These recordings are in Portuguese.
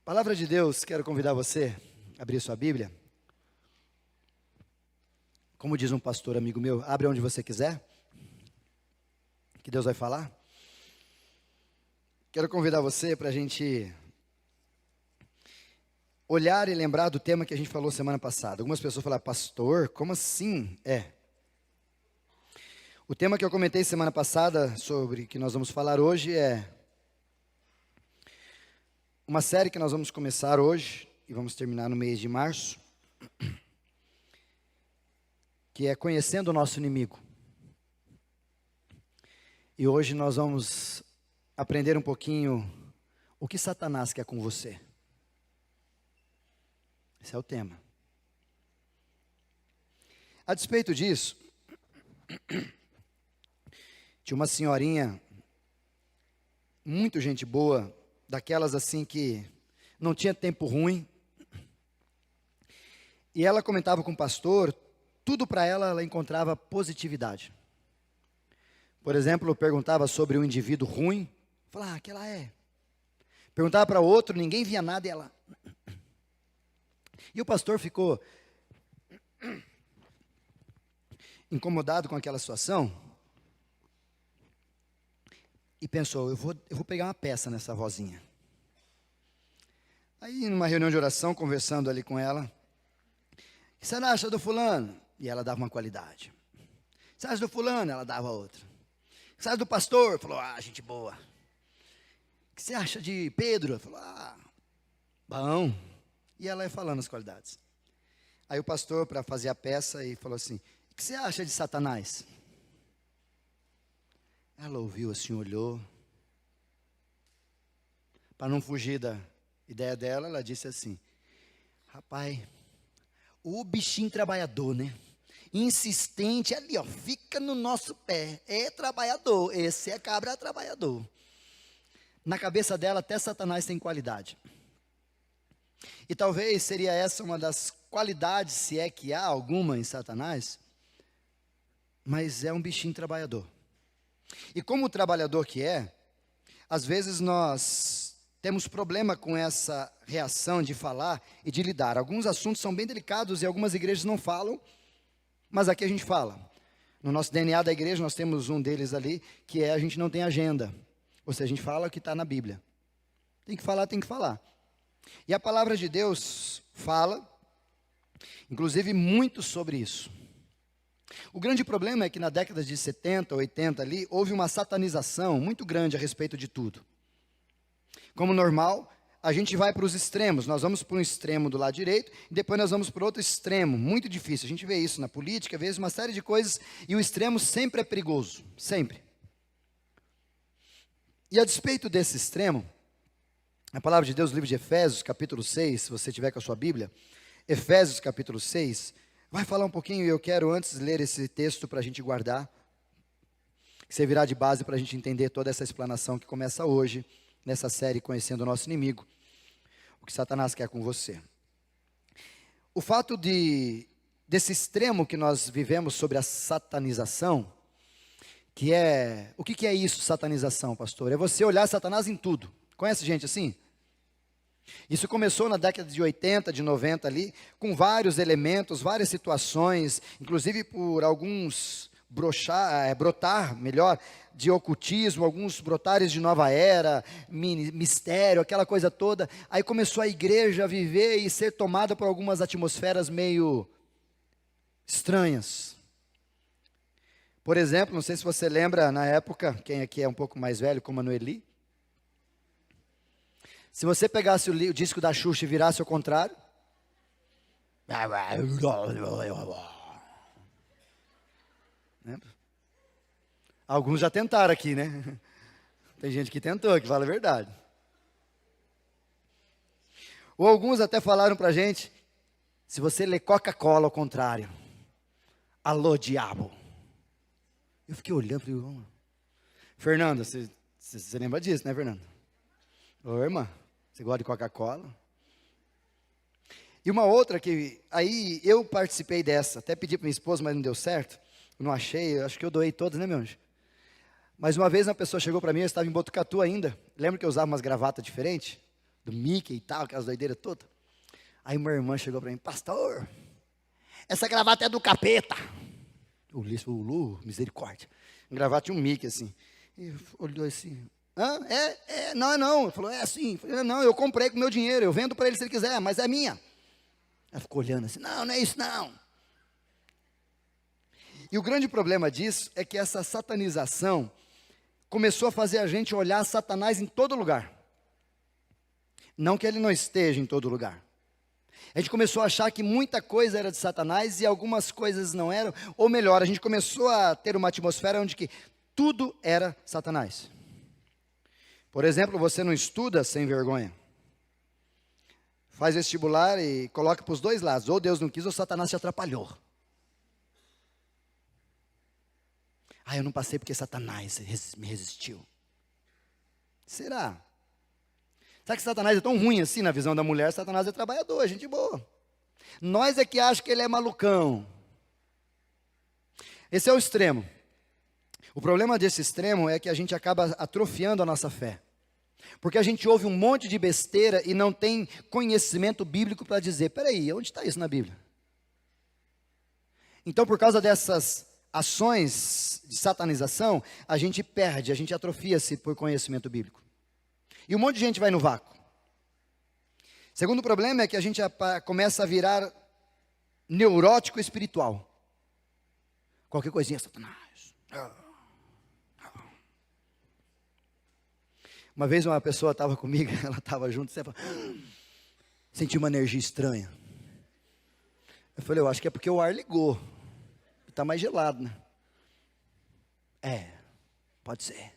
Palavra de Deus, quero convidar você a abrir sua Bíblia. Como diz um pastor amigo meu, abre onde você quiser, que Deus vai falar. Quero convidar você para a gente olhar e lembrar do tema que a gente falou semana passada. Algumas pessoas falaram, pastor, como assim? O tema que eu comentei semana passada, sobre que nós vamos falar hoje, é uma série que nós vamos começar hoje, e vamos terminar no mês de março, que é Conhecendo o Nosso Inimigo. E hoje nós vamos aprender um pouquinho o que Satanás quer com você. Esse é o tema. A despeito disso, tinha uma senhorinha, muito gente boa, daquelas assim que não tinha tempo ruim, e ela comentava com o pastor, tudo para ela encontrava positividade. Por exemplo, eu perguntava sobre um indivíduo ruim, falava, que ela é. Perguntava para outro, ninguém via nada e ela... E o pastor ficou incomodado com aquela situação e pensou, eu vou pegar uma peça nessa vozinha. Aí, numa reunião de oração, conversando ali com ela, o que você acha do fulano? E ela dava uma qualidade. O que você acha do fulano? Ela dava outra. O que você acha do pastor? Falou, gente boa. O que você acha de Pedro? Falou, bom. E ela ia falando as qualidades. Aí o pastor, para fazer a peça, e falou assim, o que você acha de Satanás? Ela ouviu assim, olhou. Para não fugir da ideia dela, ela disse assim, rapaz, o bichinho trabalhador, né? Insistente ali, ó, fica no nosso pé. É trabalhador, esse é cabra trabalhador. Na cabeça dela, até Satanás tem qualidade. E talvez seria essa uma das qualidades, se é que há alguma em Satanás, mas é um bichinho trabalhador. E como trabalhador que é, às vezes nós temos problema com essa reação de falar e de lidar. Alguns assuntos são bem delicados e algumas igrejas não falam, mas aqui a gente fala. No nosso DNA da igreja nós temos um deles ali, que é a gente não tem agenda. Ou seja, a gente fala o que está na Bíblia. Tem que falar, tem que falar. E a palavra de Deus fala, inclusive, muito sobre isso. O grande problema é que na década de 70, 80 ali, houve uma satanização muito grande a respeito de tudo. Como normal, a gente vai para os extremos. Nós vamos para um extremo do lado direito, e depois nós vamos para outro extremo, muito difícil. A gente vê isso na política, vê isso uma série de coisas, e o extremo sempre é perigoso, sempre. E a despeito desse extremo, a palavra de Deus, no livro de Efésios, capítulo 6, se você tiver com a sua Bíblia, Efésios, capítulo 6, vai falar um pouquinho, e eu quero antes ler esse texto para a gente guardar, que servirá de base para a gente entender toda essa explanação que começa hoje, nessa série Conhecendo o Nosso Inimigo, o que Satanás quer com você. O fato desse extremo que nós vivemos sobre a satanização, que é, o que é isso, satanização, pastor? É você olhar Satanás em tudo. Conhece gente assim? Isso começou na década de 80, de 90 ali, com vários elementos, várias situações, inclusive por alguns brotar, melhor, de ocultismo, alguns brotares de nova era, mistério, aquela coisa toda. Aí começou a igreja a viver e ser tomada por algumas atmosferas meio estranhas. Por exemplo, não sei se você lembra, na época, quem aqui é um pouco mais velho, como a Noeli, se você pegasse o disco da Xuxa e virasse ao contrário, lembra? Alguns já tentaram aqui, né? Tem gente que tentou, que fala a verdade. Ou alguns até falaram pra gente, se você ler Coca-Cola ao contrário, alô diabo. Eu fiquei olhando, falei, Fernanda, você lembra disso, né, Fernanda? Ô, irmã, você gosta de Coca-Cola? E uma outra que, aí eu participei dessa, até pedi para minha esposa, mas não deu certo, eu não achei, acho que eu doei todas, né, meu anjo? Mas uma vez uma pessoa chegou para mim, eu estava em Botucatu ainda, lembra que eu usava umas gravatas diferentes? Do Mickey e tal, aquelas doideiras todas. Aí uma irmã chegou para mim, pastor, essa gravata é do capeta. O Lu, misericórdia. Um gravata e um Mickey assim. E olhou assim, não é não. Ele falou, é assim. Eu falei, não, eu comprei com meu dinheiro, eu vendo para ele se ele quiser, mas é minha. Ela ficou olhando assim, não é isso não. E o grande problema disso é que essa satanização começou a fazer a gente olhar Satanás em todo lugar. Não que ele não esteja em todo lugar. A gente começou a achar que muita coisa era de Satanás e algumas coisas não eram. Ou melhor, a gente começou a ter uma atmosfera onde que tudo era Satanás. Por exemplo, você não estuda sem vergonha. Faz vestibular e coloca para os dois lados. Ou Deus não quis ou Satanás te atrapalhou. Eu não passei porque Satanás me resistiu. Será? Será que Satanás é tão ruim assim na visão da mulher? Satanás é trabalhador, gente boa. Nós é que achamos que ele é malucão. Esse é o extremo. O problema desse extremo é que a gente acaba atrofiando a nossa fé. Porque a gente ouve um monte de besteira e não tem conhecimento bíblico para dizer, peraí, onde está isso na Bíblia? Então, por causa dessas ações de satanização, a gente perde, a gente atrofia-se por conhecimento bíblico. E um monte de gente vai no vácuo. Segundo problema é que a gente começa a virar neurótico espiritual. Qualquer coisinha, Satanás. Uma vez uma pessoa estava comigo, ela estava junto, e falou, senti uma energia estranha. Eu falei, eu acho que é porque o ar ligou. Está mais gelado, né? Pode ser.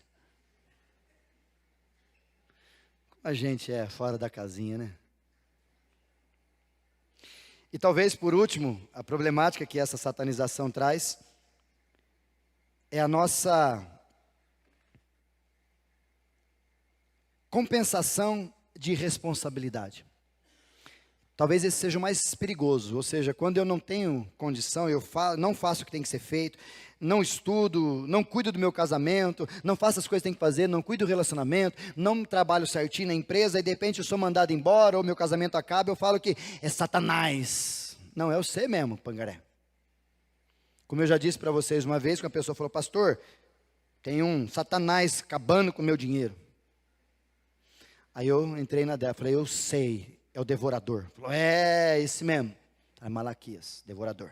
A gente é fora da casinha, né? E talvez, por último, a problemática que essa satanização traz é a nossa compensação de responsabilidade. Talvez esse seja o mais perigoso, ou seja, quando eu não tenho condição, não faço o que tem que ser feito, não estudo, não cuido do meu casamento, não faço as coisas que tem que fazer, não cuido do relacionamento, não trabalho certinho na empresa, e de repente eu sou mandado embora, ou meu casamento acaba, eu falo que é Satanás. Não, é você mesmo, pangaré. Como eu já disse para vocês uma vez, que uma pessoa falou, pastor, tem um Satanás acabando com o meu dinheiro. Aí eu entrei na dela, falei, eu sei. É o devorador. Falou, esse mesmo. É Malaquias, devorador.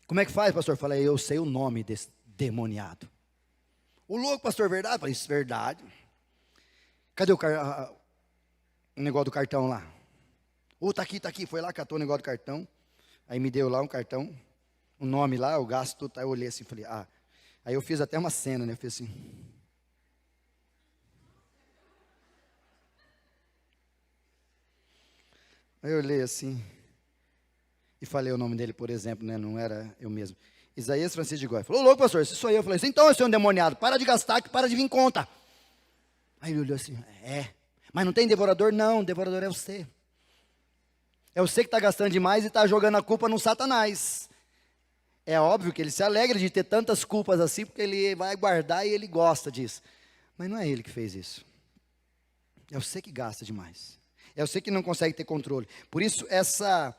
Como é que faz, pastor? Falei, eu sei o nome desse demoniado. O louco, pastor, verdade? Falei, isso é verdade. Cadê o negócio do cartão lá? Tá aqui. Foi lá, catou o negócio do cartão. Aí me deu lá um cartão, o nome lá, o gasto, tudo. Aí eu olhei assim, falei, Aí eu fiz até uma cena, né? Eu fiz assim. Aí eu olhei assim e falei o nome dele, por exemplo, né? Não era eu mesmo. Isaías Francisco de Goiás. Falou, louco, pastor, se sou eu. Eu falei assim, então eu sou um demoniado, para de gastar, que para de vir em conta. Aí ele olhou assim, mas não tem devorador? Não, devorador é você. É você que está gastando demais e está jogando a culpa no Satanás. É óbvio que ele se alegra de ter tantas culpas assim, porque ele vai guardar e ele gosta disso. Mas não é ele que fez isso. É você que gasta demais. É você que não consegue ter controle. Por isso, essa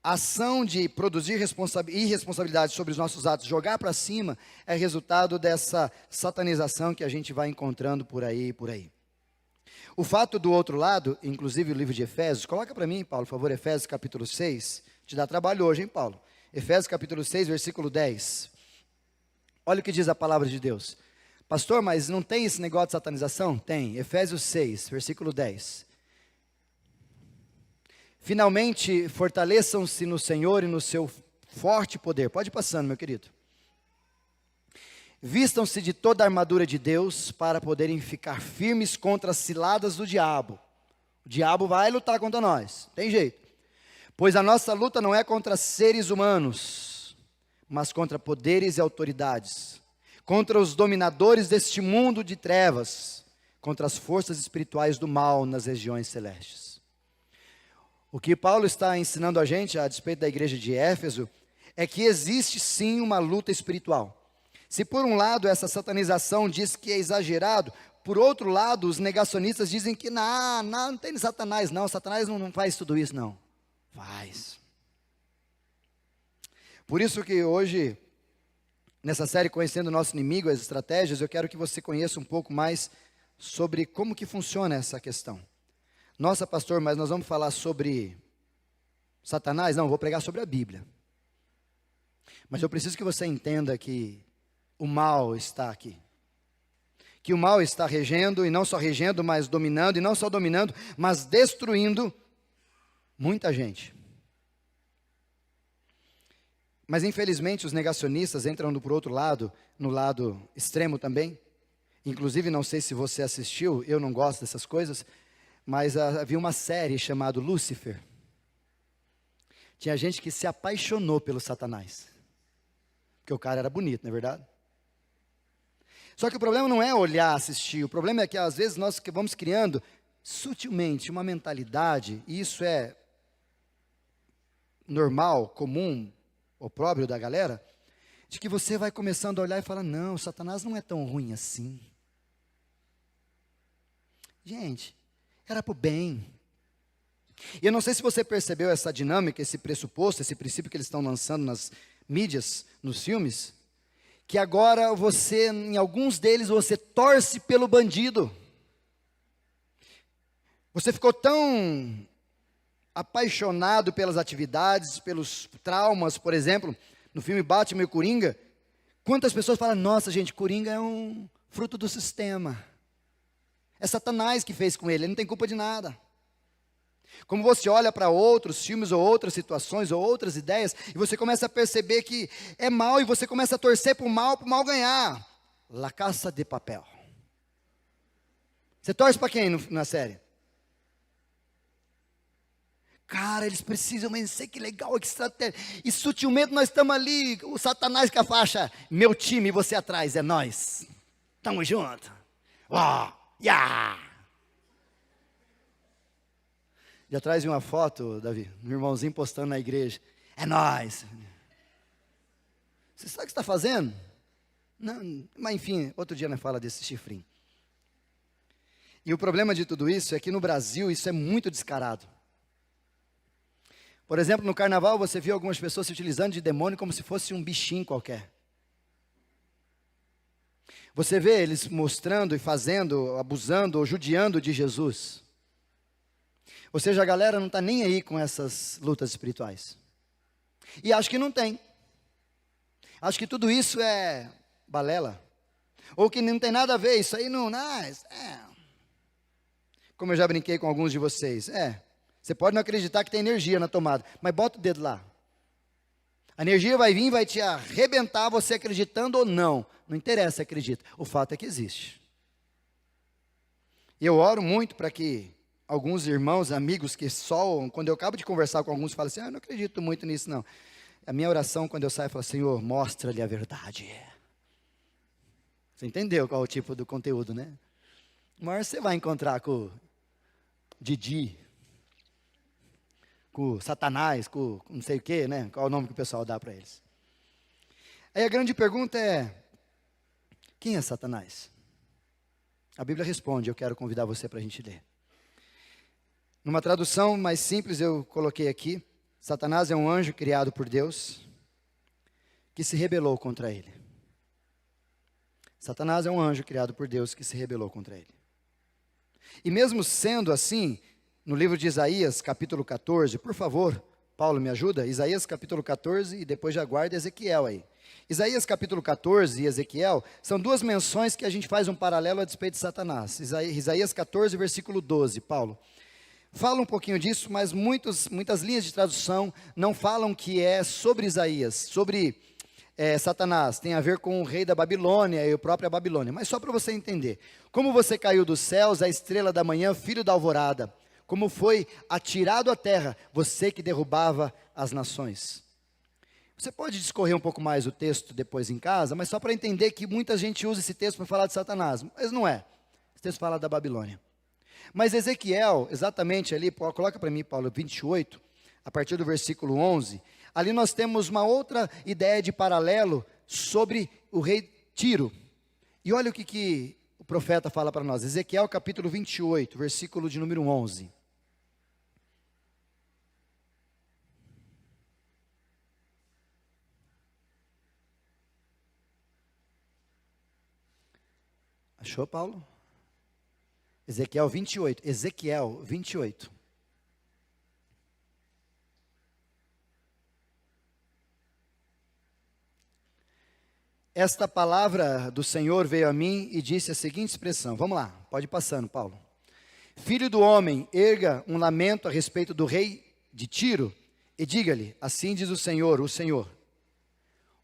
ação de produzir irresponsabilidade sobre os nossos atos, jogar para cima, é resultado dessa satanização que a gente vai encontrando por aí e por aí. O fato do outro lado, inclusive o livro de Efésios, coloca para mim, Paulo, por favor, Efésios capítulo 6. Te dá trabalho hoje, hein, Paulo? Efésios capítulo 6, versículo 10. Olha o que diz a palavra de Deus. Pastor, mas não tem esse negócio de satanização? Tem. Efésios 6, versículo 10. Finalmente, fortaleçam-se no Senhor e no seu forte poder. Pode ir passando, meu querido. Vistam-se de toda a armadura de Deus para poderem ficar firmes contra as ciladas do diabo. O diabo vai lutar contra nós, tem jeito. Pois a nossa luta não é contra seres humanos, mas contra poderes e autoridades, contra os dominadores deste mundo de trevas, contra as forças espirituais do mal nas regiões celestes. O que Paulo está ensinando a gente, a despeito da igreja de Éfeso, é que existe sim uma luta espiritual. Se por um lado essa satanização diz que é exagerado, por outro lado os negacionistas dizem que não tem Satanás não, Satanás não faz tudo isso não. Faz. Por isso que hoje, nessa série Conhecendo o Nosso Inimigo, as Estratégias, eu quero que você conheça um pouco mais sobre como que funciona essa questão. Nossa, pastor, mas nós vamos falar sobre Satanás? Não, eu vou pregar sobre a Bíblia. Mas eu preciso que você entenda que o mal está aqui. Que o mal está regendo, e não só regendo, mas dominando, e não só dominando, mas destruindo muita gente. Mas infelizmente os negacionistas entram por outro lado, no lado extremo também. Inclusive, não sei se você assistiu, eu não gosto dessas coisas, mas havia uma série chamada Lúcifer. Tinha gente que se apaixonou pelo Satanás. Porque o cara era bonito, não é verdade? Só que o problema não é olhar, assistir. O problema é que às vezes nós vamos criando sutilmente uma mentalidade, e isso é normal, comum, opróbrio da galera, de que você vai começando a olhar e falar, não, Satanás não é tão ruim assim. Gente, era para o bem. E eu não sei se você percebeu essa dinâmica, esse pressuposto, esse princípio que eles estão lançando nas mídias, nos filmes, que agora você, em alguns deles, você torce pelo bandido. Você ficou tão apaixonado pelas atividades, pelos traumas, por exemplo, no filme Batman e Coringa, quantas pessoas falam, nossa gente, Coringa é um fruto do sistema. É Satanás que fez com ele não tem culpa de nada. Como você olha para outros filmes, ou outras situações, ou outras ideias, e você começa a perceber que é mal, e você começa a torcer para o mal ganhar. La Casa de Papel. Você torce para quem na série? Cara, eles precisam vencer, que legal, que estratégia. E sutilmente nós estamos ali, o Satanás com a faixa, meu time, você atrás, é nós. Tamo junto. Uau! Yeah! Já traz uma foto, Davi, um irmãozinho postando na igreja. É nós. Você sabe o que está fazendo? Não, mas enfim, outro dia nós fala desse chifrinho. E o problema de tudo isso é que no Brasil isso é muito descarado. Por exemplo, no carnaval você viu algumas pessoas se utilizando de demônio como se fosse um bichinho qualquer. Você vê eles mostrando e fazendo, abusando ou judiando de Jesus. Ou seja, a galera não está nem aí com essas lutas espirituais. E acho que não tem. Acho que tudo isso é balela. Ou que não tem nada a ver, isso aí não... Como eu já brinquei com alguns de vocês. Você pode não acreditar que tem energia na tomada, mas bota o dedo lá. A energia vai vir e vai te arrebentar, você acreditando ou não. Não interessa, acredita. O fato é que existe. E eu oro muito para que alguns irmãos, amigos que só, quando eu acabo de conversar com alguns, falam assim, eu não acredito muito nisso não. A minha oração quando eu saio, eu falo, Senhor, mostra-lhe a verdade. Você entendeu qual é o tipo do conteúdo, né? Mas você vai encontrar com o Didi, com o Satanás, com não sei o que, né? Qual é o nome que o pessoal dá para eles. Aí a grande pergunta é, quem é Satanás? A Bíblia responde, eu quero convidar você para a gente ler. Numa tradução mais simples eu coloquei aqui, Satanás é um anjo criado por Deus, que se rebelou contra ele. Satanás é um anjo criado por Deus, que se rebelou contra ele. E mesmo sendo assim, no livro de Isaías, capítulo 14, por favor, Paulo me ajuda, Isaías capítulo 14 e depois já guarda Ezequiel aí. Isaías capítulo 14 e Ezequiel são duas menções que a gente faz um paralelo a despeito de Satanás. Isaías 14, versículo 12, Paulo. Fala um pouquinho disso, mas muitas linhas de tradução não falam que é sobre Isaías, sobre Satanás. Tem a ver com o rei da Babilônia e a própria Babilônia. Mas só para você entender. Como você caiu dos céus, a estrela da manhã, filho da alvorada. Como foi atirado à terra, você que derrubava as nações. Você pode discorrer um pouco mais o texto depois em casa, mas só para entender que muita gente usa esse texto para falar de Satanás. Mas não é. Esse texto fala da Babilônia. Mas Ezequiel, exatamente ali, coloca para mim, Paulo, 28, a partir do versículo 11, ali nós temos uma outra ideia de paralelo sobre o rei Tiro. E olha o que o profeta fala para nós, Ezequiel capítulo 28, versículo de número 11. Achou, Paulo? Ezequiel 28. Ezequiel 28. Esta palavra do Senhor veio a mim e disse a seguinte expressão. Vamos lá, pode ir passando, Paulo. Filho do homem, erga um lamento a respeito do rei de Tiro e diga-lhe, assim diz o Senhor.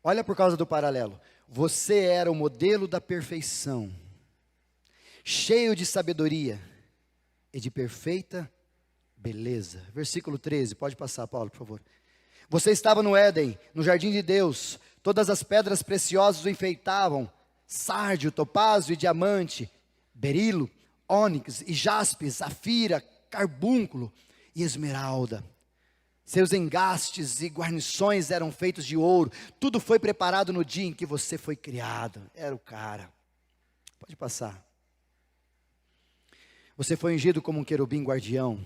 Olha por causa do paralelo. Você era o modelo da perfeição, cheio de sabedoria e de perfeita beleza. Versículo 13, pode passar, Paulo, por favor. Você estava no Éden, no jardim de Deus, todas as pedras preciosas o enfeitavam, sárdio, topázio e diamante, berilo, ônix e jaspe, safira, carbúnculo e esmeralda. Seus engastes e guarnições eram feitos de ouro, tudo foi preparado no dia em que você foi criado. Era o cara. Pode passar. Você foi ungido como um querubim guardião,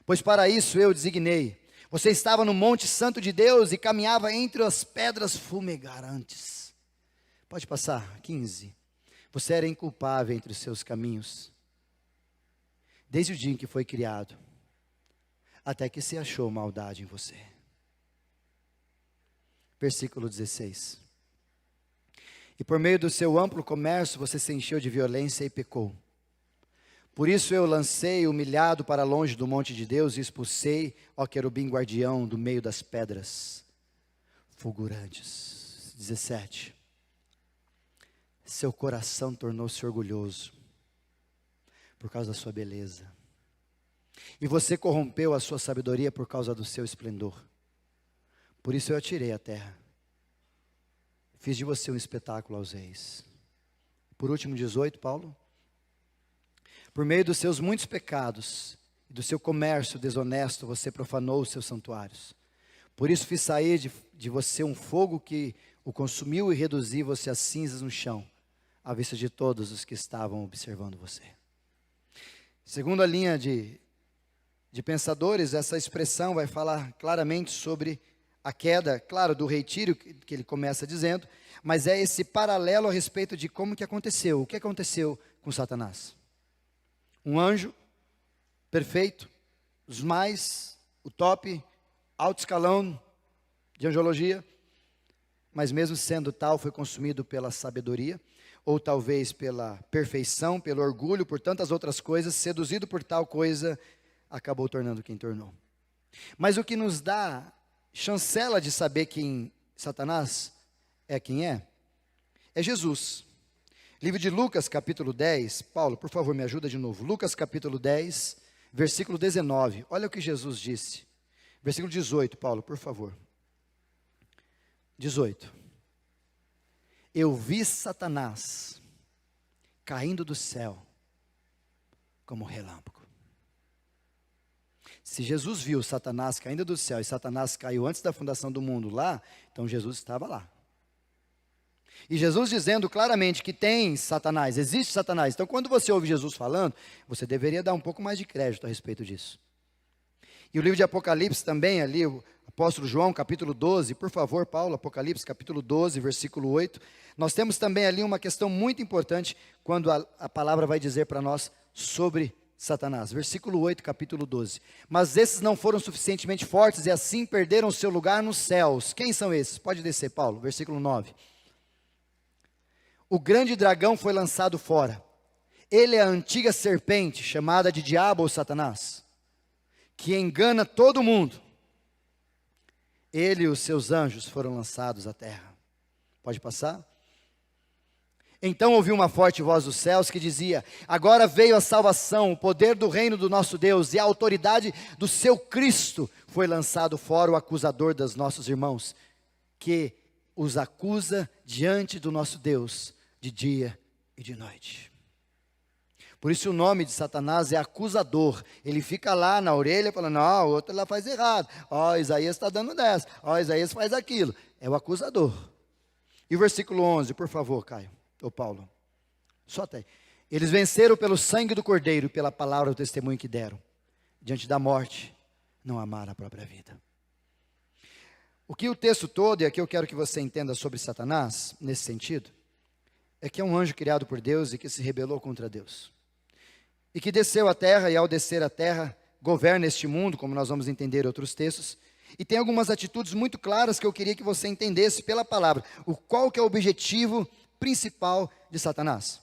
pois para isso eu designei. Você estava no monte santo de Deus e caminhava entre as pedras fumegantes. Pode passar, 15. Você era inculpável entre os seus caminhos, desde o dia em que foi criado, até que se achou maldade em você. Versículo 16. E por meio do seu amplo comércio você se encheu de violência e pecou. Por isso eu lancei humilhado para longe do monte de Deus e expulsei, ó querubim guardião, do meio das pedras fulgurantes. 17. Seu coração tornou-se orgulhoso por causa da sua beleza. E você corrompeu a sua sabedoria por causa do seu esplendor. Por isso eu atirei a terra. Fiz de você um espetáculo aos reis. Por último, 18, Paulo. Por meio dos seus muitos pecados e do seu comércio desonesto, você profanou os seus santuários. Por isso fiz sair de você um fogo que o consumiu e reduzi você a cinzas no chão, à vista de todos os que estavam observando você. Segundo a linha de pensadores, essa expressão vai falar claramente sobre a queda, claro, do rei Tiro, que ele começa dizendo, mas é esse paralelo a respeito de como que aconteceu. O que aconteceu com Satanás? Um anjo perfeito, o top, alto escalão de anjologia, mas mesmo sendo tal, foi consumido pela sabedoria, ou talvez pela perfeição, pelo orgulho, por tantas outras coisas, seduzido por tal coisa, acabou tornando quem tornou. Mas o que nos dá chancela de saber quem Satanás é quem é Jesus. Livro de Lucas, capítulo 10, Paulo, por favor, me ajuda de novo. Lucas, capítulo 10, versículo 19. Olha o que Jesus disse. Versículo 18, Paulo, por favor. 18. Eu vi Satanás caindo do céu como relâmpago. Se Jesus viu Satanás caindo do céu e Satanás caiu antes da fundação do mundo lá, então Jesus estava lá. E Jesus dizendo claramente que tem Satanás, existe Satanás. Então, quando você ouve Jesus falando, você deveria dar um pouco mais de crédito a respeito disso. E o livro de Apocalipse também, ali, o apóstolo João, capítulo 12, por favor, Paulo, Apocalipse, capítulo 12, versículo 8. Nós temos também ali uma questão muito importante, quando a palavra vai dizer para nós sobre Satanás. Versículo 8, capítulo 12. Mas esses não foram suficientemente fortes e assim perderam o seu lugar nos céus. Quem são esses? Pode descer, Paulo, versículo 9. O grande dragão foi lançado fora. Ele é a antiga serpente, chamada de diabo ou Satanás, que engana todo mundo. Ele e os seus anjos foram lançados à terra. Pode passar? Então ouvi uma forte voz dos céus que dizia: agora veio a salvação, o poder do reino do nosso Deus e a autoridade do seu Cristo. Foi lançado fora o acusador dos nossos irmãos, que os acusa diante do nosso Deus de dia e de noite. Por isso o nome de Satanás é acusador. Ele fica lá na orelha falando, ó, o outro lá faz errado. Ó, Isaías está dando dessa. Ó, Isaías faz aquilo. É o acusador. E o versículo 11, por favor, Caio, ou Paulo. Só até aí. Eles venceram pelo sangue do Cordeiro e pela palavra do testemunho que deram. Diante da morte, não amaram a própria vida. O que o texto todo, e aqui eu quero que você entenda sobre Satanás, nesse sentido, é que é um anjo criado por Deus e que se rebelou contra Deus. E que desceu à terra, e ao descer à terra, governa este mundo, como nós vamos entender em outros textos. E tem algumas atitudes muito claras que eu queria que você entendesse pela palavra. Qual que é o objetivo principal de Satanás?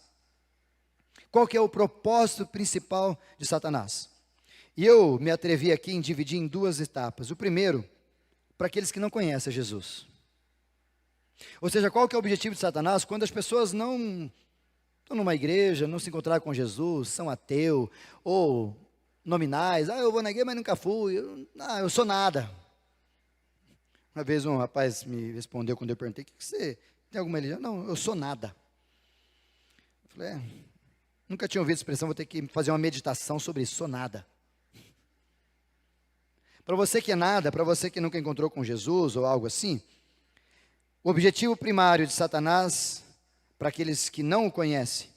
Qual que é o propósito principal de Satanás? E eu me atrevi aqui em dividir em duas etapas. O primeiro, para aqueles que não conhecem Jesus. Ou seja, qual que é o objetivo de Satanás quando as pessoas não estão numa igreja, não se encontraram com Jesus, são ateu, ou nominais, eu vou na igreja, mas nunca fui, eu sou nada. Uma vez um rapaz me respondeu quando eu perguntei, que você tem alguma religião? Não, eu sou nada. Eu falei, nunca tinha ouvido essa expressão, vou ter que fazer uma meditação sobre isso, sou nada. Para você que é nada, para você que nunca encontrou com Jesus ou algo assim, o objetivo primário de Satanás, para aqueles que não o conhecem,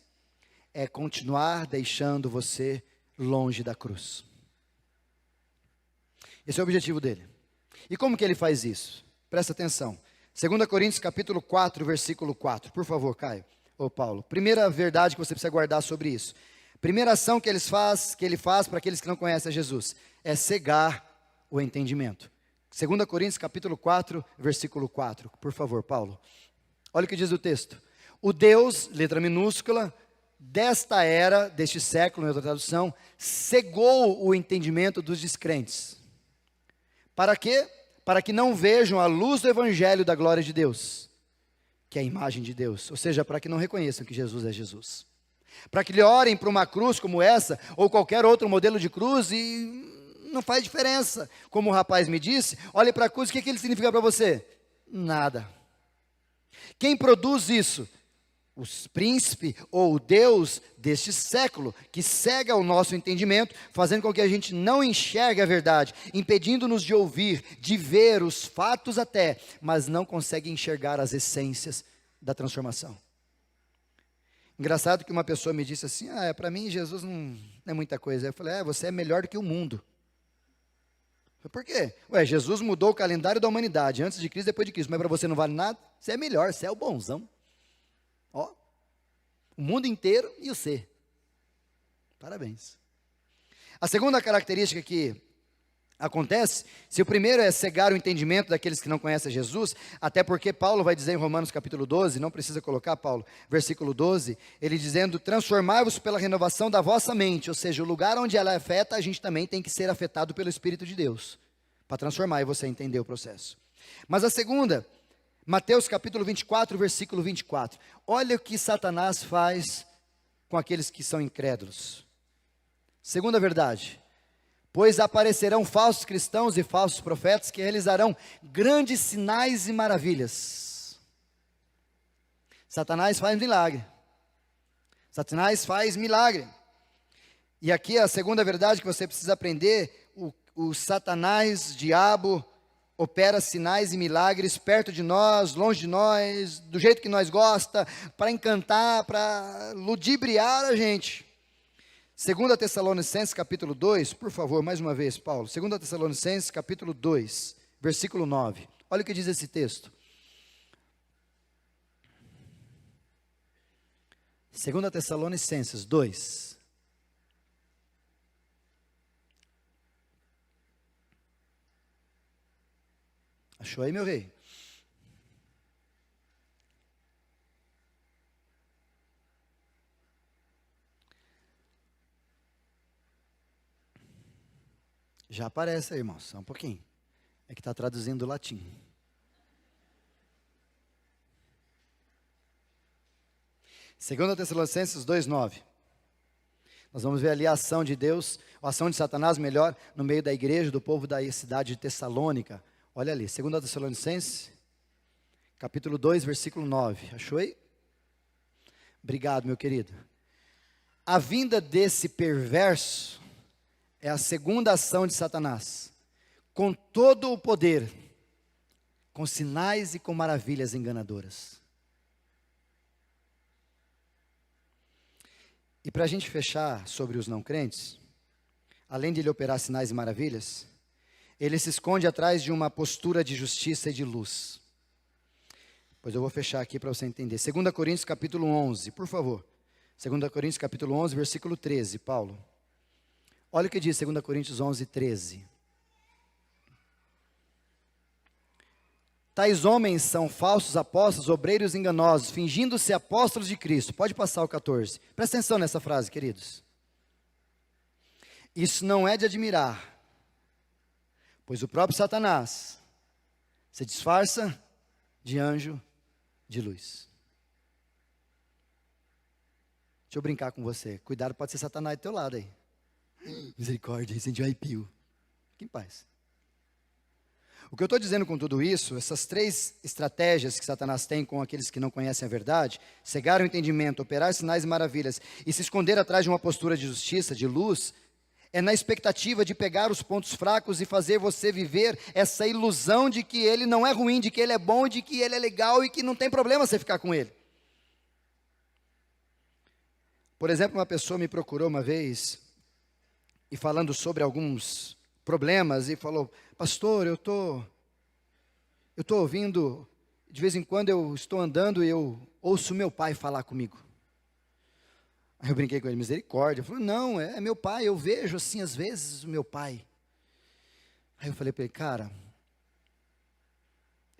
é continuar deixando você longe da cruz. Esse é o objetivo dele. E como que ele faz isso? Presta atenção. 2 Coríntios capítulo 4, versículo 4. Por favor, Caio. Ou Paulo. Primeira verdade que você precisa guardar sobre isso. Primeira ação que ele faz para aqueles que não conhecem a Jesus, é cegar o entendimento. 2 Coríntios capítulo 4, versículo 4. Por favor, Paulo. Olha o que diz o texto. O Deus, letra minúscula, desta era, deste século, em outra tradução, cegou o entendimento dos descrentes. Para quê? Para que não vejam a luz do evangelho da glória de Deus, que é a imagem de Deus. Ou seja, para que não reconheçam que Jesus é Jesus. Para que lhe orem para uma cruz como essa, ou qualquer outro modelo de cruz, e não faz diferença. Como o rapaz me disse, olhe para a cruz, o que ele significa para você? Nada. Quem produz isso? Os príncipes ou o Deus deste século, que cega o nosso entendimento, fazendo com que a gente não enxergue a verdade, impedindo-nos de ouvir, de ver os fatos até, mas não consegue enxergar as essências da transformação. Engraçado que uma pessoa me disse assim, para mim Jesus não é muita coisa. Eu falei, você é melhor do que o mundo. Por quê? Jesus mudou o calendário da humanidade, antes de Cristo e depois de Cristo, mas para você não vale nada? Você é melhor, você é o bonzão. O mundo inteiro e o ser. Parabéns. A segunda característica que acontece, se o primeiro é cegar o entendimento daqueles que não conhecem Jesus, até porque Paulo vai dizer em Romanos capítulo 12, não precisa colocar, Paulo, versículo 12, ele dizendo, transformai-vos pela renovação da vossa mente, ou seja, o lugar onde ela afeta, a gente também tem que ser afetado pelo Espírito de Deus, para transformar e você entender o processo. Mas a segunda, Mateus capítulo 24, versículo 24. Olha o que Satanás faz com aqueles que são incrédulos. Segunda verdade. Pois aparecerão falsos cristãos e falsos profetas que realizarão grandes sinais e maravilhas. Satanás faz milagre. Satanás faz milagre. E aqui a segunda verdade que você precisa aprender, o Satanás, diabo, opera sinais e milagres perto de nós, longe de nós, do jeito que nós gosta, para encantar, para ludibriar a gente. 2 Tessalonicenses capítulo 2, por favor, mais uma vez, Paulo. 2 Tessalonicenses capítulo 2, versículo 9. Olha o que diz esse texto. 2 Tessalonicenses 2. Achou aí, meu rei? Já aparece aí, irmão, só um pouquinho. É que está traduzindo do latim. Segunda Tessalonicenses 2:9. Nós vamos ver ali a ação de Deus, a ação de Satanás, melhor, no meio da igreja, do povo da cidade de Tessalônica. Olha ali, 2 Tessalonicenses, capítulo 2, versículo 9. Achou aí? Obrigado, meu querido. A vinda desse perverso é a segunda ação de Satanás, com todo o poder, com sinais e com maravilhas enganadoras. E para a gente fechar sobre os não crentes, além de ele operar sinais e maravilhas, ele se esconde atrás de uma postura de justiça e de luz. Pois eu vou fechar aqui para você entender. 2 Coríntios capítulo 11, por favor. 2 Coríntios capítulo 11, versículo 13, Paulo. Olha o que diz 2 Coríntios 11, 13. Tais homens são falsos apóstolos, obreiros enganosos, fingindo-se apóstolos de Cristo. Pode passar o 14. Presta atenção nessa frase, queridos. Isso não é de admirar, pois o próprio Satanás se disfarça de anjo de luz. Deixa eu brincar com você. Cuidado, pode ser Satanás do teu lado aí. Misericórdia, incendiou arrepio. Fique em paz. O que eu estou dizendo com tudo isso, essas três estratégias que Satanás tem com aqueles que não conhecem a verdade, cegar o entendimento, operar sinais e maravilhas e se esconder atrás de uma postura de justiça, de luz, é na expectativa de pegar os pontos fracos e fazer você viver essa ilusão de que ele não é ruim, de que ele é bom, de que ele é legal e que não tem problema você ficar com ele. Por exemplo, uma pessoa me procurou uma vez e falando sobre alguns problemas e falou: pastor, eu tô ouvindo, de vez em quando eu estou andando e eu ouço meu pai falar comigo. Aí eu brinquei com ele: misericórdia. Eu falei: não, é meu pai, eu vejo assim às vezes o meu pai. Aí eu falei para ele: cara,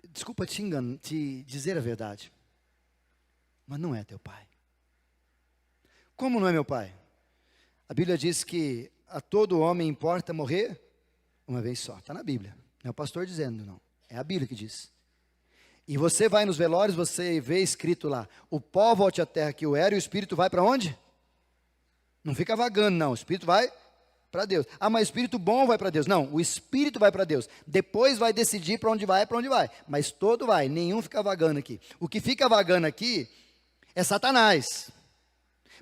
desculpa te dizer a verdade, mas não é teu pai. Como não é meu pai? A Bíblia diz que a todo homem importa morrer uma vez só. Está na Bíblia. Não é o pastor dizendo, não. É a Bíblia que diz. E você vai nos velórios, você vê escrito lá: o pó volte à terra que o era, e o espírito vai para onde? Não fica vagando, não. O espírito vai para Deus. Ah, mas o espírito bom vai para Deus. Não, o espírito vai para Deus. Depois vai decidir para onde vai, Mas todo vai, nenhum fica vagando aqui. O que fica vagando aqui é Satanás.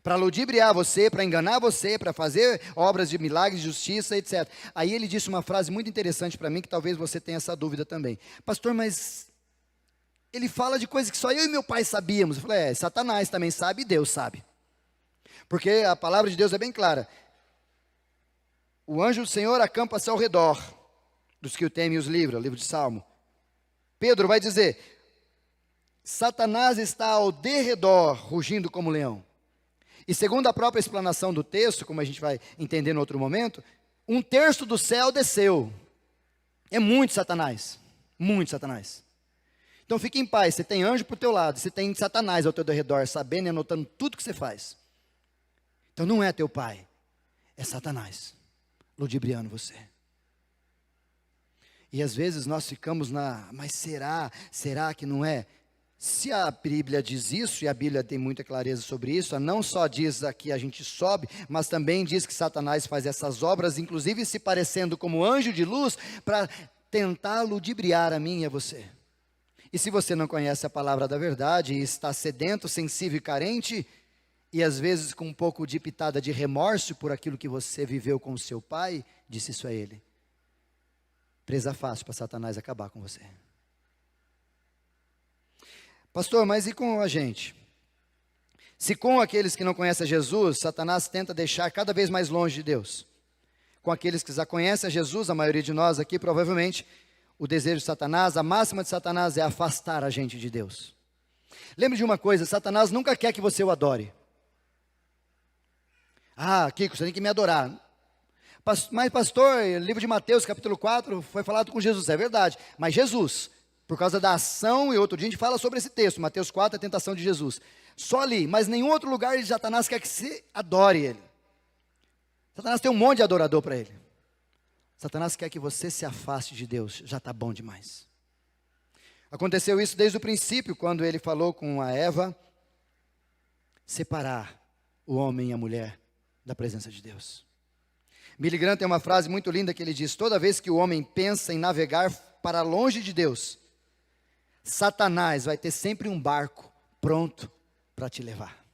Para ludibriar você, para enganar você, para fazer obras de milagres, de justiça, etc. Aí ele disse uma frase muito interessante para mim, que talvez você tenha essa dúvida também. Pastor, mas ele fala de coisas que só eu e meu pai sabíamos. Eu falei: Satanás também sabe e Deus sabe. Porque a palavra de Deus é bem clara. O anjo do Senhor acampa-se ao redor dos que o temem e os livra, o livro de Salmo. Pedro vai dizer: Satanás está ao derredor, rugindo como leão. E segundo a própria explanação do texto, como a gente vai entender em outro momento, 1/3 do céu desceu. É muito Satanás. Muito Satanás. Então fique em paz, você tem anjo para o teu lado, você tem Satanás ao teu redor, sabendo e anotando tudo que você faz. Então não é teu pai, é Satanás, ludibriando você. E às vezes nós ficamos mas será que não é? Se a Bíblia diz isso, e a Bíblia tem muita clareza sobre isso, não só diz aqui a gente sobe, mas também diz que Satanás faz essas obras, inclusive se parecendo como anjo de luz, para tentar ludibriar a mim e a você. E se você não conhece a palavra da verdade, e está sedento, sensível e carente, e às vezes com um pouco de pitada de remorso por aquilo que você viveu com o seu pai, disse isso a ele: presa fácil para Satanás acabar com você. Pastor, mas e com a gente? Se com aqueles que não conhecem a Jesus, Satanás tenta deixar cada vez mais longe de Deus. Com aqueles que já conhecem a Jesus, a maioria de nós aqui, provavelmente, o desejo de Satanás, a máxima de Satanás é afastar a gente de Deus. Lembre de uma coisa: Satanás nunca quer que você o adore. Ah, Kiko, você tem que me adorar. Mas pastor, livro de Mateus, capítulo 4, foi falado com Jesus, é verdade. Mas Jesus, por causa da ação, e outro dia a gente fala sobre esse texto, Mateus 4, a tentação de Jesus. Só ali, mas nenhum outro lugar Satanás quer que você adore ele. Satanás tem um monte de adorador para ele. Satanás quer que você se afaste de Deus, já está bom demais. Aconteceu isso desde o princípio, quando ele falou com a Eva, separar o homem e a mulher da presença de Deus. Billy Graham tem uma frase muito linda que ele diz: toda vez que o homem pensa em navegar para longe de Deus, Satanás vai ter sempre um barco pronto para te levar.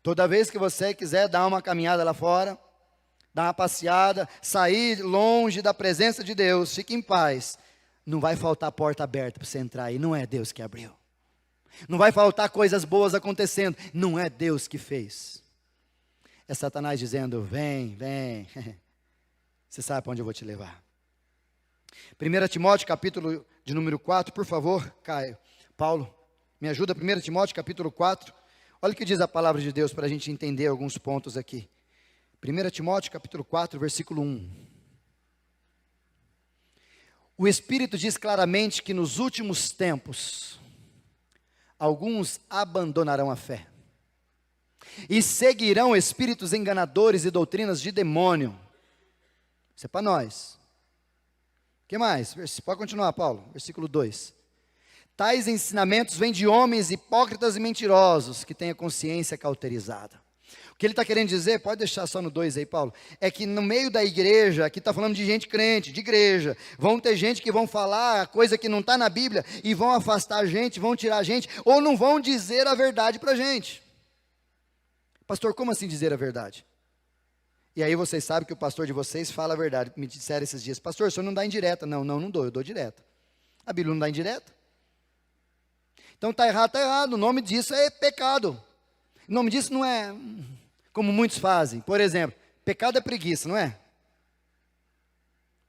Toda vez que você quiser dar uma caminhada lá fora, dar uma passeada, sair longe da presença de Deus, fique em paz. Não vai faltar porta aberta para você entrar, e não é Deus que abriu. Não vai faltar coisas boas acontecendo, não é Deus que fez. É Satanás dizendo, vem, vem, você sabe para onde eu vou te levar. 1 Timóteo, capítulo de número 4, por favor, Caio, Paulo, me ajuda, 1 Timóteo, capítulo 4, olha o que diz a palavra de Deus para a gente entender alguns pontos aqui. 1 Timóteo, capítulo 4, versículo 1. O Espírito diz claramente que nos últimos tempos, alguns abandonarão a fé e seguirão espíritos enganadores e doutrinas de demônio. Isso é para nós. O que mais? Pode continuar, Paulo. Versículo 2. Tais ensinamentos vêm de homens hipócritas e mentirosos, que têm a consciência cauterizada. O que ele está querendo dizer, pode deixar só no 2 aí, Paulo, é que no meio da igreja, aqui está falando de gente crente, de igreja, vão ter gente que vão falar coisa que não está na Bíblia, e vão afastar a gente, vão tirar a gente, ou não vão dizer a verdade para a gente. Pastor, como assim dizer a verdade? E aí vocês sabem que o pastor de vocês fala a verdade. Me disseram esses dias, pastor, o senhor não dá indireta. Não dou, eu dou direta. A Bíblia não dá indireta. Então está errado. O nome disso é pecado. O nome disso não é como muitos fazem. Por exemplo, pecado é preguiça, não é?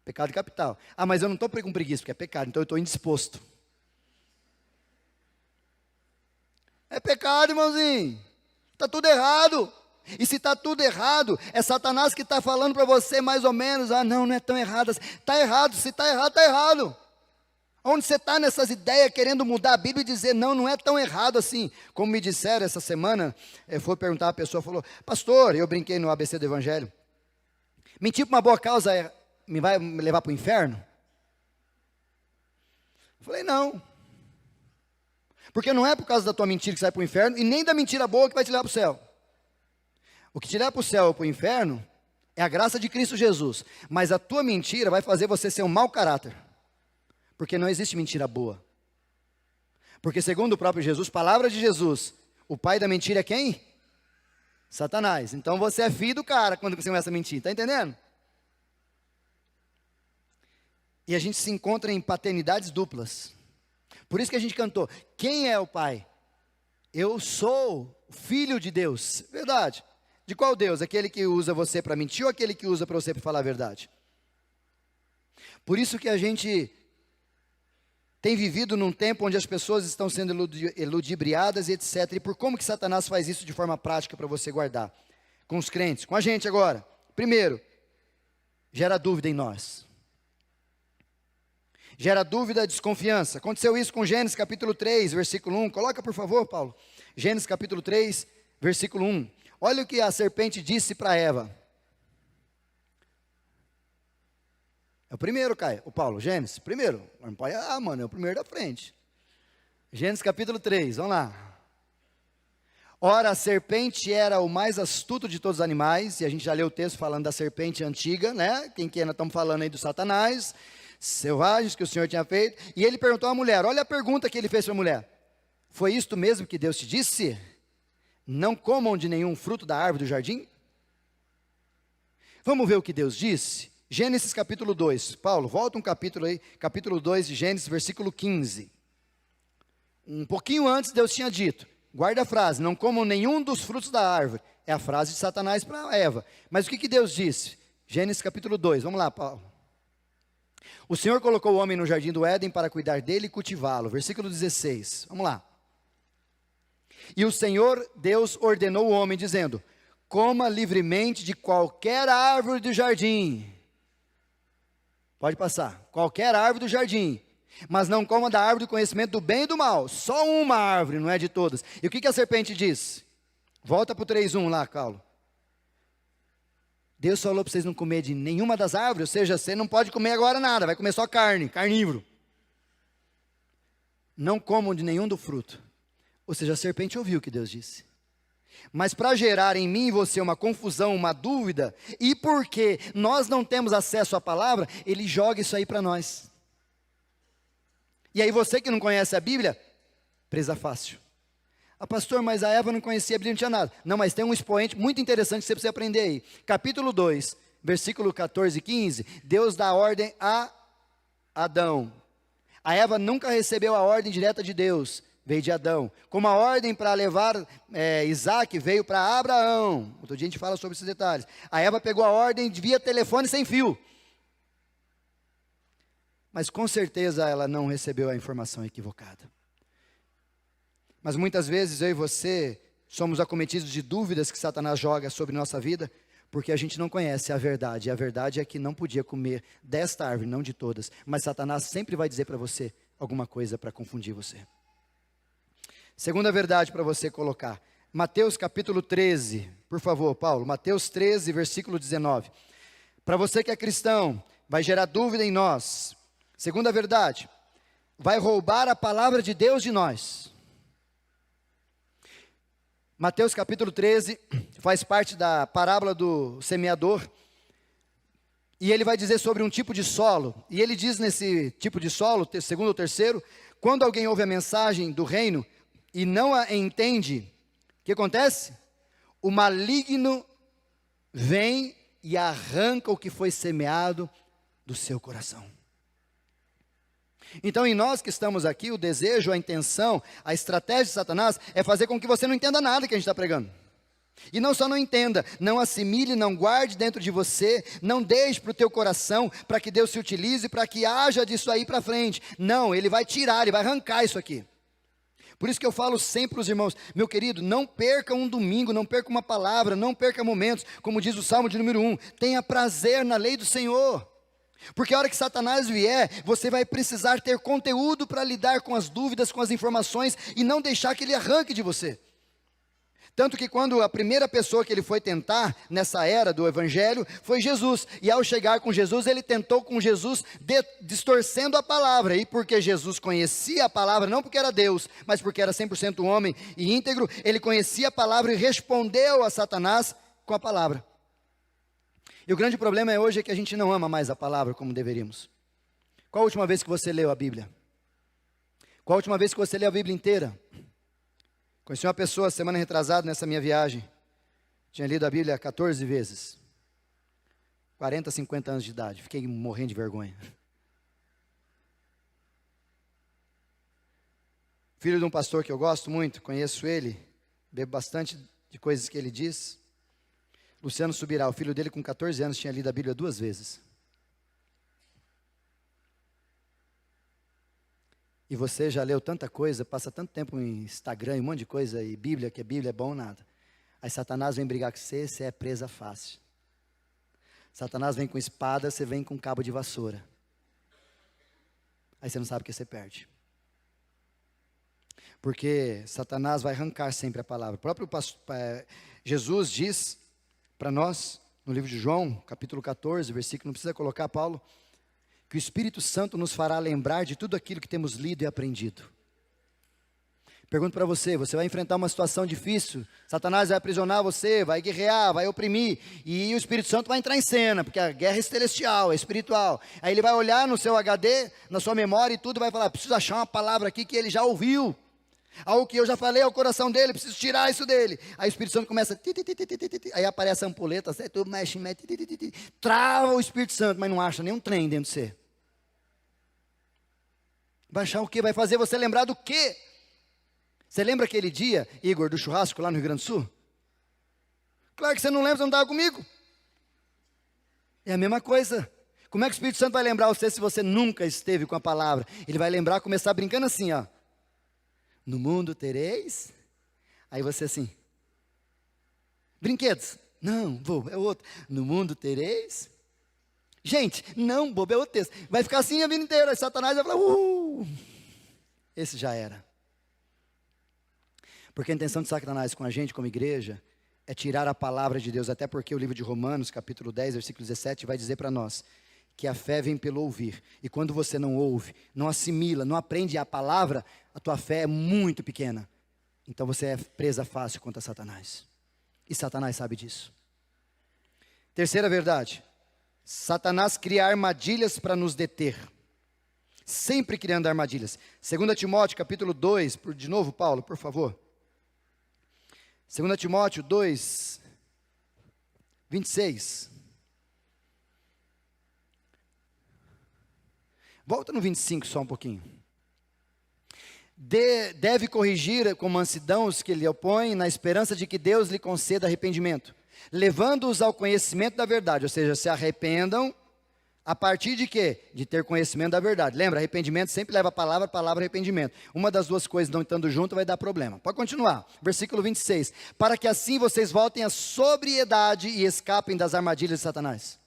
Pecado capital. Ah, mas eu não estou com preguiça, porque é pecado, então eu estou indisposto. É pecado, irmãozinho. Está tudo errado. E se está tudo errado, é Satanás que está falando para você mais ou menos, não é tão errado assim. Está errado, se está errado, está errado. Onde você está nessas ideias, querendo mudar a Bíblia e dizer, não é tão errado assim. Como me disseram essa semana, foi perguntar, a pessoa falou, pastor, eu brinquei no ABC do Evangelho, mentir por uma boa causa me vai me levar para o inferno? Eu falei, não. Porque não é por causa da tua mentira que você vai para o inferno, e nem da mentira boa que vai te levar para o céu. O que te leva para o céu ou para o inferno é a graça de Cristo Jesus. Mas a tua mentira vai fazer você ser um mau caráter. Porque não existe mentira boa. Porque segundo o próprio Jesus, palavra de Jesus, o pai da mentira é quem? Satanás. Então você é filho do cara quando você começa a mentir. Está entendendo? E a gente se encontra em paternidades duplas. Por isso que a gente cantou, quem é o pai? Eu sou filho de Deus. Verdade. De qual Deus? Aquele que usa você para mentir ou aquele que usa para você para falar a verdade? Por isso que a gente tem vivido num tempo onde as pessoas estão sendo ludibriadas e etc. E por como que Satanás faz isso de forma prática para você guardar? Com os crentes, com a gente agora. Primeiro, gera dúvida em nós. Gera dúvida, desconfiança. Aconteceu isso com Gênesis capítulo 3, versículo 1. Coloca por favor, Paulo. Gênesis capítulo 3, versículo 1. Olha o que a serpente disse para Eva. É o primeiro, Caio. O Paulo, Gênesis, primeiro. Não pode, mano, é o primeiro da frente. Gênesis capítulo 3, vamos lá. Ora, a serpente era o mais astuto de todos os animais, e a gente já leu o texto falando da serpente antiga, né? Quem que nós estamos falando aí do Satanás, selvagens que o Senhor tinha feito. E ele perguntou à mulher, olha a pergunta que ele fez para a mulher. Foi isto mesmo que Deus te disse? Não comam de nenhum fruto da árvore do jardim? Vamos ver o que Deus disse? Gênesis capítulo 2. Paulo, volta um capítulo aí, capítulo 2 de Gênesis, versículo 15. Um pouquinho antes Deus tinha dito, guarda a frase, não comam nenhum dos frutos da árvore. É a frase de Satanás para Eva. Mas o que Deus disse? Gênesis capítulo 2, vamos lá, Paulo. O Senhor colocou o homem no jardim do Éden para cuidar dele e cultivá-lo. Versículo 16, vamos lá. E o Senhor Deus ordenou o homem, dizendo, coma livremente de qualquer árvore do jardim. Pode passar. Qualquer árvore do jardim. Mas não coma da árvore do conhecimento do bem e do mal. Só uma árvore, não é de todas. E o que a serpente diz? Volta para o 3:1 lá, Paulo. Deus falou para vocês não comer de nenhuma das árvores. Ou seja, você não pode comer agora nada. Vai comer só carne, carnívoro. Não comam de nenhum do fruto. Ou seja, a serpente ouviu o que Deus disse. Mas para gerar em mim e você uma confusão, uma dúvida, e porque nós não temos acesso à palavra, ele joga isso aí para nós. E aí você que não conhece a Bíblia, presa fácil. Ah, pastor, mas a Eva não conhecia a Bíblia, não tinha nada. Não, mas tem um expoente muito interessante que você precisa aprender aí. Capítulo 2, versículo 14 e 15, Deus dá ordem a Adão. A Eva nunca recebeu a ordem direta de Deus, veio de Adão. Como a ordem para levar Isaac veio para Abraão. Outro dia a gente fala sobre esses detalhes. A Eva pegou a ordem via telefone sem fio. Mas com certeza ela não recebeu a informação equivocada. Mas muitas vezes eu e você somos acometidos de dúvidas que Satanás joga sobre nossa vida, porque a gente não conhece a verdade. E a verdade é que não podia comer desta árvore, não de todas. Mas Satanás sempre vai dizer para você alguma coisa para confundir você. Segunda verdade para você colocar. Mateus capítulo 13. Por favor, Paulo. Mateus 13, versículo 19. Para você que é cristão, vai gerar dúvida em nós. Segunda verdade. Vai roubar a palavra de Deus de nós. Mateus capítulo 13 faz parte da parábola do semeador, e ele vai dizer sobre um tipo de solo, e ele diz nesse tipo de solo, segundo ou terceiro, quando alguém ouve a mensagem do reino e não a entende, o que acontece? O maligno vem e arranca o que foi semeado do seu coração. Então, em nós que estamos aqui, o desejo, a intenção, a estratégia de Satanás é fazer com que você não entenda nada que a gente está pregando. E não só não entenda, não assimile, não guarde dentro de você, não deixe para o teu coração, para que Deus se utilize, para que haja disso aí para frente. Não, Ele vai tirar, Ele vai arrancar isso aqui. Por isso que eu falo sempre para os irmãos, meu querido, não perca um domingo, não perca uma palavra, não perca momentos, como diz o Salmo de número 1, tenha prazer na lei do Senhor. Porque a hora que Satanás vier, você vai precisar ter conteúdo para lidar com as dúvidas, com as informações, e não deixar que ele arranque de você. Tanto que quando a primeira pessoa que ele foi tentar, nessa era do Evangelho, foi Jesus. E ao chegar com Jesus, ele tentou com Jesus, distorcendo a palavra. E porque Jesus conhecia a palavra, não porque era Deus, mas porque era 100% homem e íntegro, ele conhecia a palavra e respondeu a Satanás com a palavra. E o grande problema hoje é que a gente não ama mais a palavra como deveríamos. Qual a última vez que você leu a Bíblia? Qual a última vez que você leu a Bíblia inteira? Conheci uma pessoa semana retrasada nessa minha viagem. Tinha lido a Bíblia 14 vezes. 40, 50 anos de idade. Fiquei morrendo de vergonha. Filho de um pastor que eu gosto muito, conheço ele, bebo bastante de coisas que ele diz. Luciano Subirá, o filho dele com 14 anos tinha lido a Bíblia 2 vezes. E você já leu tanta coisa, passa tanto tempo em Instagram, um monte de coisa, e Bíblia, que a Bíblia é bom, nada. Aí Satanás vem brigar com você, você é presa fácil. Satanás vem com espada, você vem com cabo de vassoura. Aí você não sabe o que você perde. Porque Satanás vai arrancar sempre a palavra. O próprio Jesus diz para nós, no livro de João, capítulo 14, versículo, não precisa colocar, Paulo, que o Espírito Santo nos fará lembrar de tudo aquilo que temos lido e aprendido. Pergunto para você, você vai enfrentar uma situação difícil, Satanás vai aprisionar você, vai guerrear, vai oprimir, e o Espírito Santo vai entrar em cena, porque a guerra é celestial, é espiritual. Aí ele vai olhar no seu HD, na sua memória e tudo, vai falar, preciso achar uma palavra aqui que ele já ouviu. Algo que eu já falei ao coração dele, preciso tirar isso dele. Aí o Espírito Santo começa, aí aparece a ampuleta, tu mexe, trava o Espírito Santo, mas não acha nenhum trem dentro de você. Vai achar o quê? Vai fazer você lembrar do quê? Você lembra aquele dia, Igor, do churrasco lá no Rio Grande do Sul? Claro que você não lembra, você não estava comigo. É a mesma coisa. Como é que o Espírito Santo vai lembrar você se você nunca esteve com a palavra? Ele vai lembrar, começar brincando assim, ó. No mundo tereis, aí você assim, brinquedos, não, bobo, é outro, no mundo tereis, gente, não, bobo, é outro texto, vai ficar assim a vida inteira, aí Satanás vai falar, esse já era, porque a intenção de Satanás com a gente, como igreja, é tirar a palavra de Deus, até porque o livro de Romanos, capítulo 10, versículo 17, vai dizer para nós, que a fé vem pelo ouvir, e quando você não ouve, não assimila, não aprende a palavra, a tua fé é muito pequena, então você é presa fácil contra Satanás, e Satanás sabe disso. Terceira verdade, Satanás cria armadilhas para nos deter, sempre criando armadilhas. 2 Timóteo capítulo 2, de novo Paulo, por favor, 2 Timóteo 2, 26. Volta no 25 só um pouquinho. Deve corrigir com mansidão os que lhe opõem, na esperança de que Deus lhe conceda arrependimento, levando-os ao conhecimento da verdade. Ou seja, se arrependam a partir de quê? De ter conhecimento da verdade. Lembra, arrependimento sempre leva a palavra, arrependimento. Uma das duas coisas não estando junto vai dar problema. Pode continuar. Versículo 26. Para que assim vocês voltem à sobriedade e escapem das armadilhas de Satanás,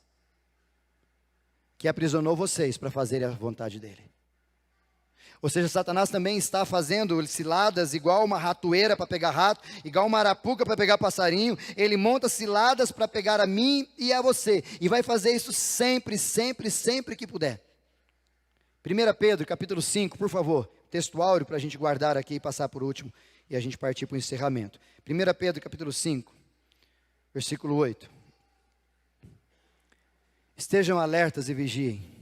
que aprisionou vocês para fazerem a vontade dele. Ou seja, Satanás também está fazendo ciladas igual uma ratoeira para pegar rato, igual uma arapuca para pegar passarinho. Ele monta ciladas para pegar a mim e a você. E vai fazer isso sempre, sempre, sempre que puder. 1 Pedro, capítulo 5, por favor. Texto áureo para a gente guardar aqui e passar por último. E a gente partir para o encerramento. 1 Pedro, capítulo 5, versículo 8. Estejam alertas e vigiem.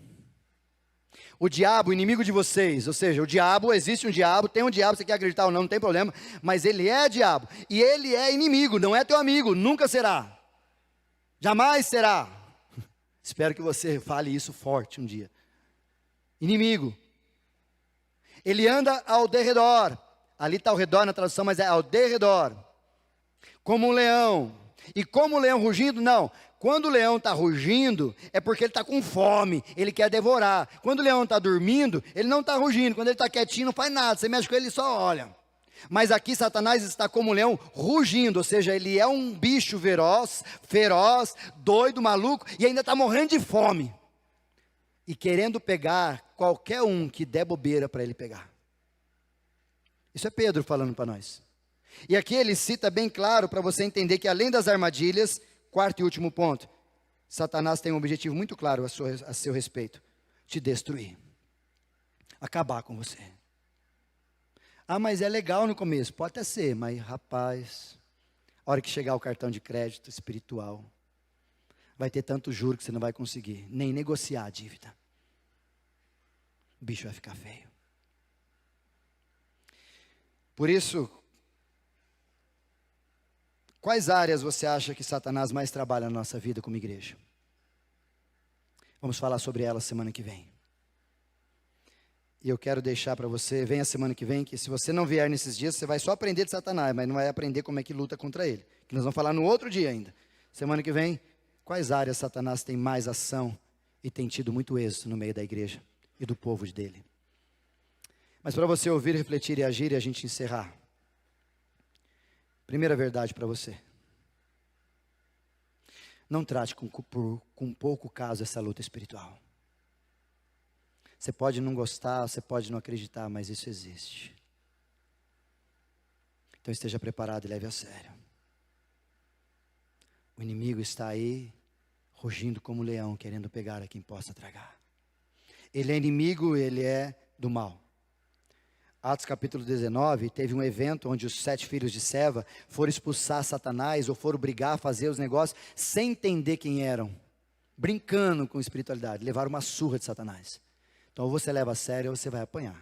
O diabo, inimigo de vocês, ou seja, o diabo, existe um diabo, tem um diabo, você quer acreditar ou não, não tem problema, mas ele é diabo, e ele é inimigo, não é teu amigo, nunca será, jamais será. Espero que você fale isso forte um dia. Inimigo. Ele anda ao derredor, ali está ao redor na tradução, mas é ao derredor, como um leão, e como o leão rugindo, não. Quando o leão está rugindo, é porque ele está com fome, ele quer devorar. Quando o leão está dormindo, ele não está rugindo. Quando ele está quietinho, não faz nada. Você mexe com ele, ele só olha. Mas aqui Satanás está como um leão rugindo, ou seja, ele é um bicho feroz, doido, maluco, e ainda está morrendo de fome. E querendo pegar qualquer um que der bobeira para ele pegar. Isso é Pedro falando para nós. E aqui ele cita bem claro para você entender que além das armadilhas, quarto e último ponto, Satanás tem um objetivo muito claro a seu respeito: te destruir, acabar com você. Ah, mas é legal no começo, pode até ser, mas rapaz, a hora que chegar o cartão de crédito espiritual, vai ter tanto juro que você não vai conseguir nem negociar a dívida. O bicho vai ficar feio. Por isso, quais áreas você acha que Satanás mais trabalha na nossa vida como igreja? Vamos falar sobre elas semana que vem. E eu quero deixar para você, venha semana que vem, que se você não vier nesses dias, você vai só aprender de Satanás, mas não vai aprender como é que luta contra ele. Que nós vamos falar no outro dia ainda. Semana que vem, quais áreas Satanás tem mais ação e tem tido muito êxito no meio da igreja e do povo dele. Mas para você ouvir, refletir e agir e a gente encerrar. Primeira verdade para você. Não trate com pouco caso essa luta espiritual. Você pode não gostar, você pode não acreditar, mas isso existe. Então esteja preparado e leve a sério. O inimigo está aí, rugindo como leão, querendo pegar a quem possa tragar. Ele é inimigo, ele é do mal. Atos capítulo 19, teve um evento onde os 7 filhos de Seva foram expulsar Satanás, ou foram brigar, fazer os negócios, sem entender quem eram, brincando com espiritualidade, levaram uma surra de Satanás. Então ou você leva a sério ou você vai apanhar.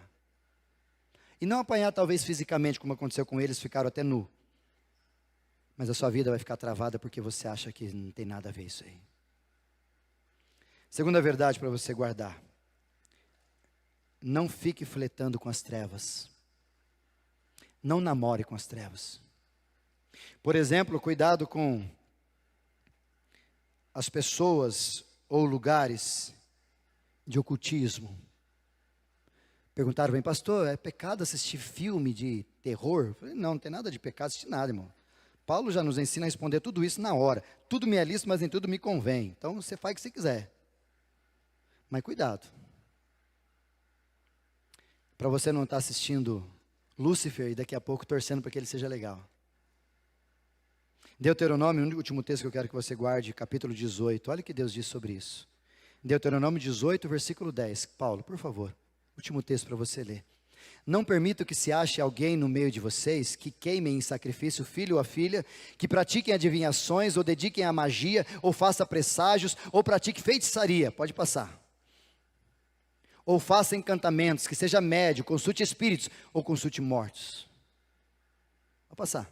E não apanhar talvez fisicamente, como aconteceu com eles, ficaram até nu. Mas a sua vida vai ficar travada porque você acha que não tem nada a ver isso aí. Segunda verdade para você guardar. Não fique flertando com as trevas. Não namore com as trevas. Por exemplo, cuidado com as pessoas ou lugares de ocultismo. Perguntaram bem, pastor, é pecado assistir filme de terror? Eu falei, não tem nada de pecado assistir nada, irmão. Paulo já nos ensina a responder tudo isso na hora. Tudo me é lícito, mas nem tudo me convém. Então você faz o que você quiser. Mas cuidado. Para você não estar assistindo Lúcifer e daqui a pouco torcendo para que ele seja legal. Deuteronômio, o último texto que eu quero que você guarde, capítulo 18. Olha o que Deus diz sobre isso. Deuteronômio 18, versículo 10. Paulo, por favor, último texto para você ler. Não permito que se ache alguém no meio de vocês que queimem em sacrifício filho ou filha, que pratiquem adivinhações, ou dediquem à magia, ou faça presságios, ou pratique feitiçaria. Pode passar. Ou faça encantamentos, que seja médio, consulte espíritos, ou consulte mortos. Pode passar.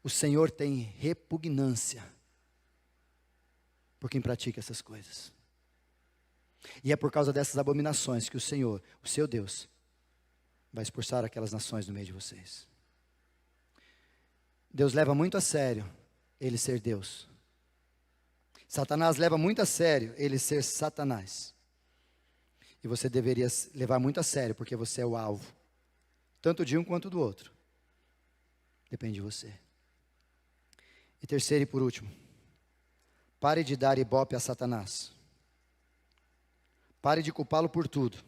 O Senhor tem repugnância por quem pratica essas coisas. E é por causa dessas abominações que o Senhor, o seu Deus, vai expulsar aquelas nações do meio de vocês. Deus leva muito a sério ele ser Deus. Satanás leva muito a sério ele ser Satanás. E você deveria levar muito a sério, porque você é o alvo, tanto de um quanto do outro. Depende de você. E terceiro e por último, pare de dar ibope a Satanás. Pare de culpá-lo por tudo.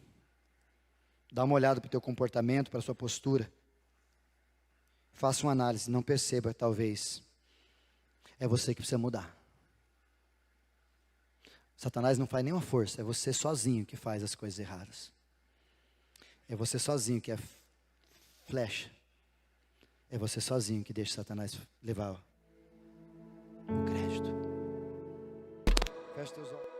Dá uma olhada para o teu comportamento, para a sua postura. Faça uma análise, não perceba, talvez. É você que precisa mudar. Satanás não faz nenhuma força, é você sozinho que faz as coisas erradas. É você sozinho que é flecha. É você sozinho que deixa Satanás levar o crédito. Feche teus olhos.